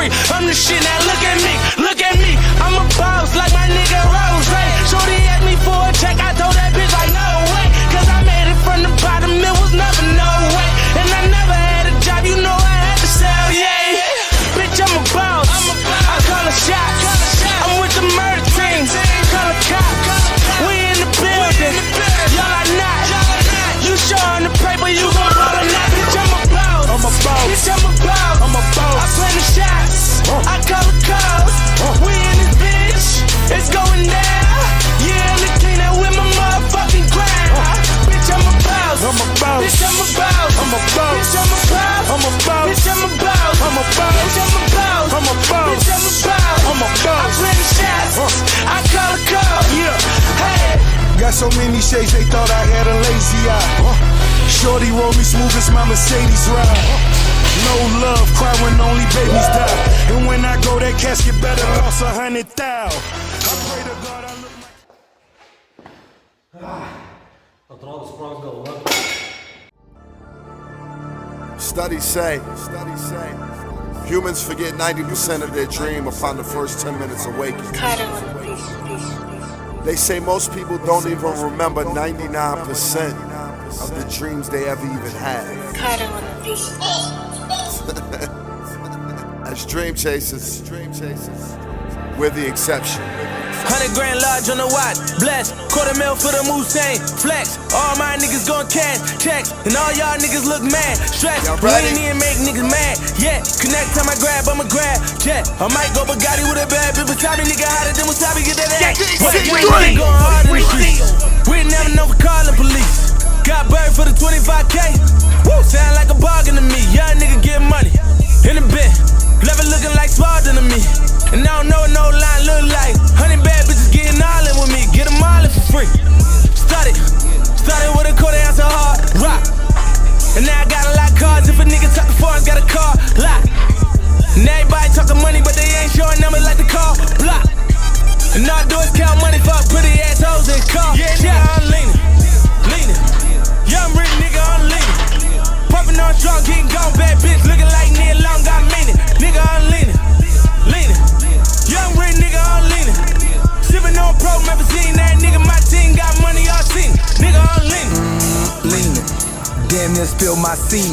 free. I'm the shit, now look at me, look at me. I'm a boss like my nigga Rose. Shorty asked me for a check, I told that bitch like no way. Cause I made it from the bottom, it was never no way. And I never had a job, you know I had to sell, yeah. Bitch, I'm a boss, I call a shot. I'm with the murder team, call a cop. We in the building, y'all are not. You showing the paper, you gon' roll or not. Bitch, I'm a boss, bitch, I'm a boss. I play the shots, I call the calls. We in this bitch, it's going down. Yeah, I'm the king that with my motherfucking crown. Bitch, I'm a boss, bitch, I'm a boss. Bitch, I'm a boss, bitch, I'm a boss. Bitch, I'm a boss, bitch, I'm a boss. I play the shots, I call the calls. Hey. Got so many shades, they thought I had a lazy eye. Shorty roll me smooth as my Mercedes ride. No love, cry when only babies die. And when I go, that casket better cost 100,000. I pray to God I look Atrodo sprogs galva. Studies say humans forget 90% of their dream upon the first 10 minutes of waking. They say most people don't even remember 99% of the dreams they ever even had. As dream chasers, we're the exception. 100 grand large on the watch, blessed. $250,000 for the Mustang, flex. All my niggas gon' cash checks, and all y'all niggas look mad, stressed. We ain't even make niggas mad, yeah. Connect time I grab, I'ma grab, yeah. I might go Bugatti with a bad bitch, Wasabi nigga hotter than Wasabi, get that ass. We ain't going hard in the streets. We ain't never know for calling police. Got bird for the 25K. Woo, sound like a bargain to me. Young nigga get money in the bed, never looking like Spartan to me. And I don't know what no line look like. 100 bad bitches getting all in with me. Get them all in for free. Started with a quarter ounce of hard rock. And now I got a lot of cars. If a nigga talk the foreigns, got a car lock. And everybody talking money, but they ain't showing numbers like the car block. And all I do is count money for pretty assholes and cars. Yeah, nigga, I'm leaning. Young rich nigga, I'm leaning. Puffin' on strong, getting gone, bad bitch. Looking like Neil Long, got meaning. Nigga, I'm leaning. Young rich nigga, I'm leaning. Sippin' on pro, never seen that nigga. My team got money, all seen. Nigga, I'm leaning. Damn near spilled my semen.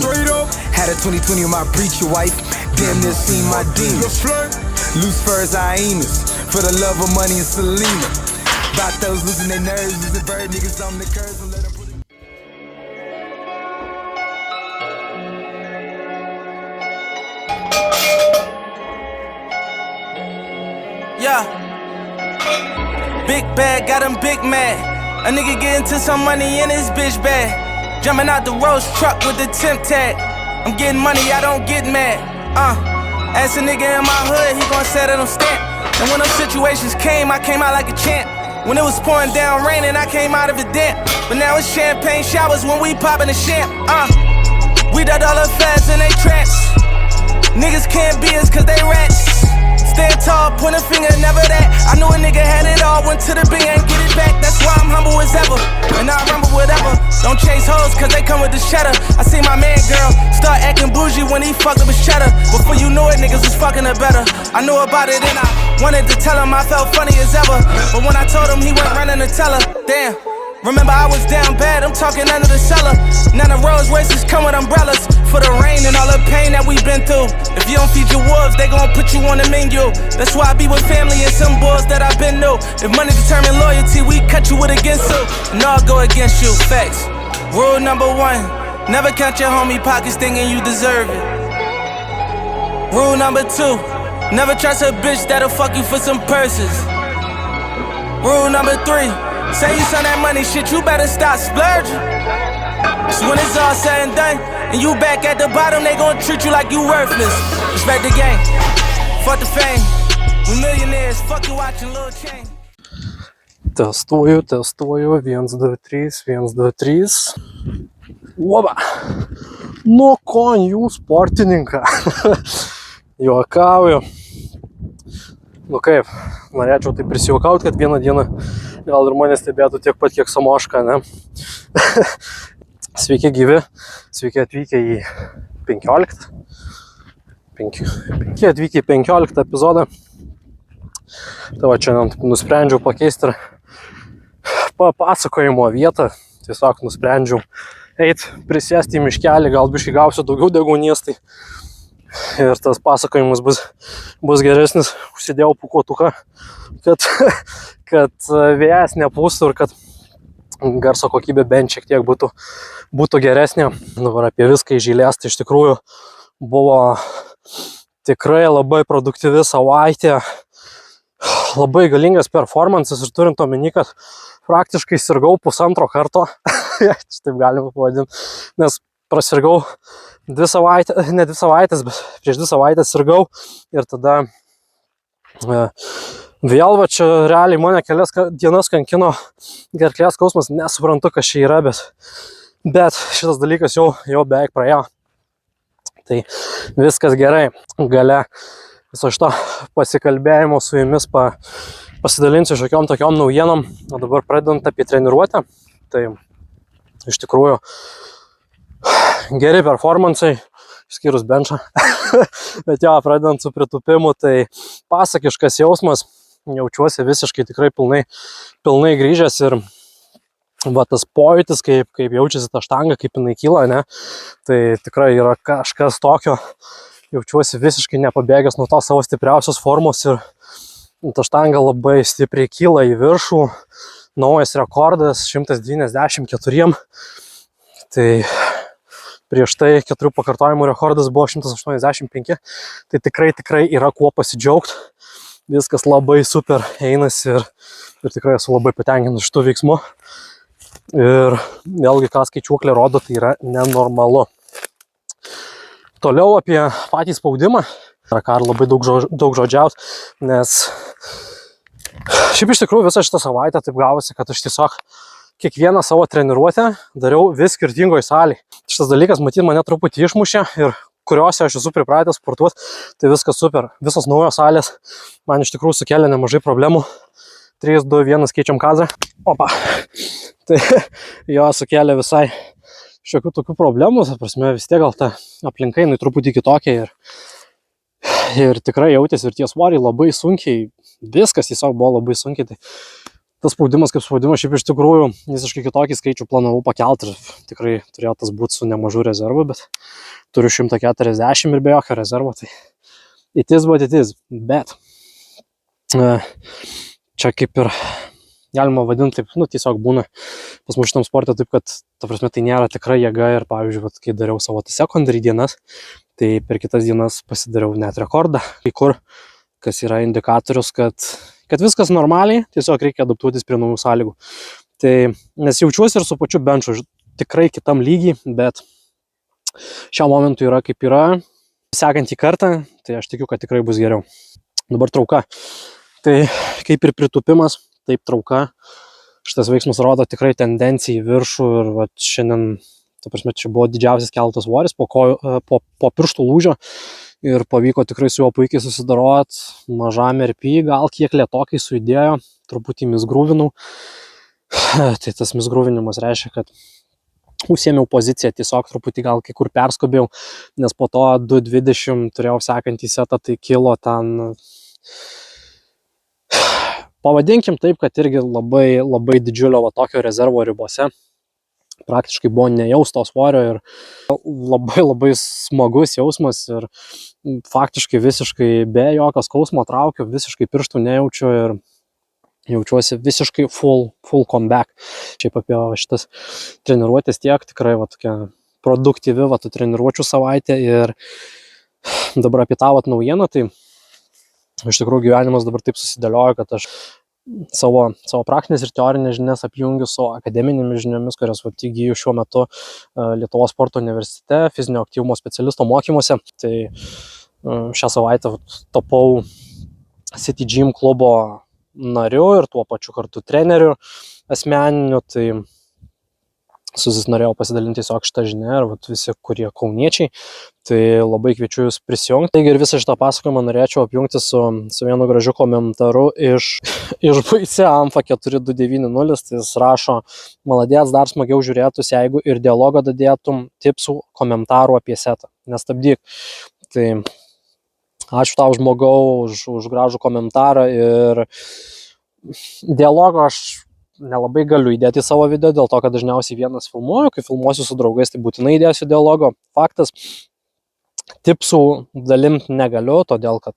Had a 2020 with my preacher wife. Damn near seen my demons. Loose furs, hyenas. For the love of money and Selena. About those losing their nerves. Losing bird niggas on the curves. And let them put it. Yeah. Big bag, got him big mad. A nigga get into some money in his bitch bag. Jumping out the Rolls truck with the temp tag. I'm getting money, I don't get mad. Ask a nigga in my hood, he gon' set it on stamp. And when those situations came, I came out like a champ. When it was pouring down raining, I came out of it damp. But now it's champagne showers when we poppin' the champ. We the dollar fast and they traps. Niggas can't be us cause they rats. Stand tall, point a finger, never that. I knew a nigga had it all, went to the big and get it back. That's why I'm humble as ever, and I remember whatever. Don't chase hoes, cause they come with the cheddar. I see my man, girl, start acting bougie when he fucked up his cheddar. Before you knew it, niggas was fucking her better. I knew about it and I wanted to tell him I felt funny as ever. But when I told him, he went running to tell her. Damn. Remember I was down bad, I'm talking under the cellar. Now the Rolls Royces come with umbrellas for the rain and all the pain that we've been through. If you don't feed your wolves, they gon' put you on the menu. That's why I be with family and some boys that I've been new. If money determine loyalty, we cut you with against you. And I'll go against you, facts. Rule number 1, never count your homie pockets thinking you deserve it. Rule number 2, never trust a bitch that'll fuck you for some purses. Rule number 3, say you send that money shit, you better stop splurging. So when it's all said and done, and you back at the bottom, they gon' treat you like you worthless. Respect the game, fuck the fame. We millionaires, fuck you watching Lil Chain. Тестую, 1, 2, 3, 1, 2, 3. Oba! Nu, konjų sportininką. Juokauju. Nu kaip, norėčiau tai prisijuokauti, kad vieną dieną gal ir mane stebėtų tiek pat, kiek Samoška, ne? Sveiki gyvi, sveiki atvykę į 15 5 atvykę į 15 epizodą. Tai va, čia nusprendžiau pakeisti pasakojimo vietą. Tiesiog nusprendžiau eiti, prisėsti į miškelį, gal biškai gausiu daugiau deguonies, tai ir tas pasakojimas bus geresnis. Užsidėjau pūkuotuką, kad vėjas nepūstų ir kad garso kokybė bent šiek tiek būtų geresnė. Dabar apie viską iš eilės, tai iš tikrųjų buvo tikrai labai produktyvi savaitė, labai galingas performances ir turint omeny, kad praktiškai sirgau pusantro karto, taip galima pavadinti, nes prasirgau 2 savaitės, ne 2 savaitės, bet prieš 2 savaitės sirgau ir tada vėl va čia realiai mane kelias dienas kankino gerklės skausmas, nesuprantu, kas čia yra, bet šitas dalykas jau beveik praėjo. Tai viskas gerai. Gale viso šito pasikalbėjimo su jumis pasidalinsiu šiokiom tokiom naujienom, o dabar pradedant apie treniruotę. Tai iš tikrųjų geri performansai, išskyrus benčą, bet jo, pradedant su pritūpimu, tai pasakiškas jausmas, jaučiuosi visiškai tikrai pilnai grįžęs ir va tas pojūtis, kaip jaučiasi ta štanga, kaip jinai kyla, ne, tai tikrai yra kažkas tokio, jaučiuosi visiškai nepabėgęs nuo tos savo stipriausios formos ir ta štanga labai stipriai kyla į viršų, naujas rekordas 194, tai prieš tai 4 pakartojimų rekordas buvo 185, tai tikrai yra kuo pasidžiaugti, viskas labai super einasi ir tikrai esu labai patenkintas šitų veiksmų. Ir vėlgi, ką skaičiuoklė rodo, tai yra nenormalu. Toliau apie patį spaudimą. Ką labai daug žodžiaut, nes šiaip iš tikrųjų visą šitą savaitę taip gavosi, kad aš tiesiog kiekvieną savo treniruotę dariau vis skirtingoj salėj. Šitas dalykas, matyt, mane truputį išmušė ir kuriuose aš esu pripratęs sportuoti, tai viskas super. Visos naujos salės man iš tikrųjų sukelia nemažai problemų. 3, 2, 1, keičiam kazą. Opa. Tai jo sukelia visai šiokių tokių problemų, prasme vis tiek gal ta aplinka jinai truputį kitokia ir tikrai jautėsi ir tie svoriai labai sunkiai, viskas tiesiog buvo labai sunkiai, tai tas spaudimas kaip spaudimas, šiaip iš tikrųjų visiškai kitokį skaičių planavau pakelti ir tikrai turėjo tas būti su nemažu rezervu, bet turiu 140 ir be jokio rezervo, tai it is what it is, bet čia kaip ir galima vadinti taip, tiesiog būna pas mus šitam sporte taip, kad ta prasme tai nėra tikra jėga ir pavyzdžiui, kai dariau savo secondary dienas, tai per kitas dienas pasidariau net rekordą, kai kur, kas yra indikatorius, kad viskas normaliai, tiesiog reikia adaptuotis prie naujų sąlygų. Tai nes jaučiuosi ir su pačiu benču tikrai kitam lygiai, bet šiam momentui yra kaip yra, sekantį kartą, tai aš tikiu, kad tikrai bus geriau. Dabar trauka. Tai kaip ir pritūpimas, taip trauka. Šitas veiksmas rodo tikrai tendenciją į viršų ir va, šiandien, ta prasme, čia buvo didžiausias keltas svoris po pirštų lūžio ir pavyko tikrai su juo puikiai susidarot, mažam RP, gal kiek lėtokai sujudėjo, truputį misgrūvinau. Tai tas misgrūvinimas reiškia, kad užsiėmiau poziciją, tiesiog truputį gal kai kur perskubėjau, nes po to 2.20 turėjau sekantį setą, tai kilo ten, pavadinkim taip, kad irgi labai didžiulio va, tokio rezervo ribose. Praktiškai buvo nejausto svorio ir labai smagus jausmas ir faktiškai visiškai be jokio skausmo traukiu, visiškai pirštų nejaučiu ir jaučiuosi visiškai full comeback. Šiaip apie šitas treniruotės tiek, tikrai va, tokia produktyvi va, tų treniruočių savaitė ir dabar apie tą va, naujieną, tai iš tikrųjų gyvenimas dabar taip susidėliojo, kad aš savo praktinės ir teorinės žinias apjungiu su akademinėmis žiniomis, kurias įgyju šiuo metu Lietuvos sporto universitete, fizinio aktyvumo specialisto mokymuose. Tai šią savaitę tapau City Gym klubo nariu ir tuo pačiu kartu treneriu asmeniniu, tai norėjau pasidalinti tiesiog šitą žinią ir visi, kurie kauniečiai, tai labai kviečiu jūs prisijungti. Taigi ir visą šitą pasakojimą norėčiau apjungti su vienu gražiu komentaru iš Buice Amfa 4290, tai jis rašo: maladės, dar smagiau žiūrėtus, jeigu ir dialogą dadėtum tipsų komentarų apie setą, nestabdyk. Tai Ačiū tau žmogau už gražų komentarą ir dialogo aš nelabai galiu įdėti į savo video, dėl to, kad dažniausiai vienas filmuoju, kai filmuosiu su draugais, tai būtinai įdėsiu dialogo. Faktas, tipsų dalimti negaliu, todėl kad,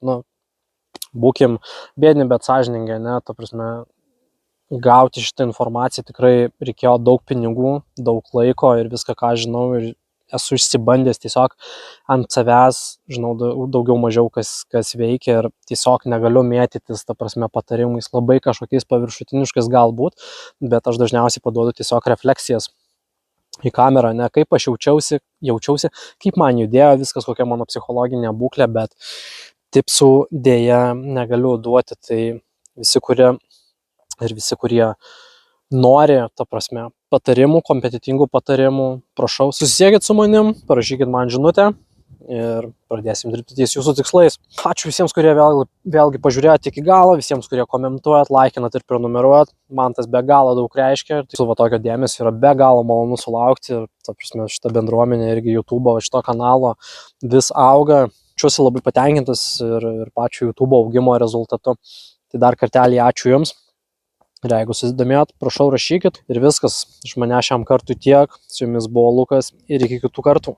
būkim bėdni, bet sąžiningai, ne, ta prasme, gauti šitą informaciją tikrai reikėjo daug pinigų, daug laiko ir viską, ką žinau, ir esu išsibandęs tiesiog ant savęs, žinau daugiau mažiau, kas veikia ir tiesiog negaliu mėtytis, ta prasme, patarimais labai kažkokiais paviršutiniškais galbūt, bet aš dažniausiai paduodu tiesiog refleksijas į kamerą, ne kaip aš jaučiausi, kaip man judėjo viskas, kokia mano psichologinė būklė, bet tipsų dėja negaliu duoti, tai visi, kurie nori, ta prasme, patarimų, kompetitingų patarimų, prašau, susisiekit su manim, parašykit man žinutę ir pradėsim dirbti ties jūsų tikslais. Ačiū visiems, kurie vėlgi pažiūrėjote iki galo, visiems, kurie komentuojat, laikinat ir prenumeruojat, man tas be galo daug reiškia ir su tokio dėmesio yra be galo malonu sulaukti ir, ta prasme, šita bendruomenė irgi YouTube'o, šito kanalo vis auga. Šiuosi labai patenkintas ir pačio YouTube'o augimo rezultatu. Tai dar kartelį ačiū Jums. Ir jeigu susidomėjot, prašau rašykit ir viskas. Iš manęs šiam kartui tiek. Su Jumis buvo Lukas ir iki kitų kartų.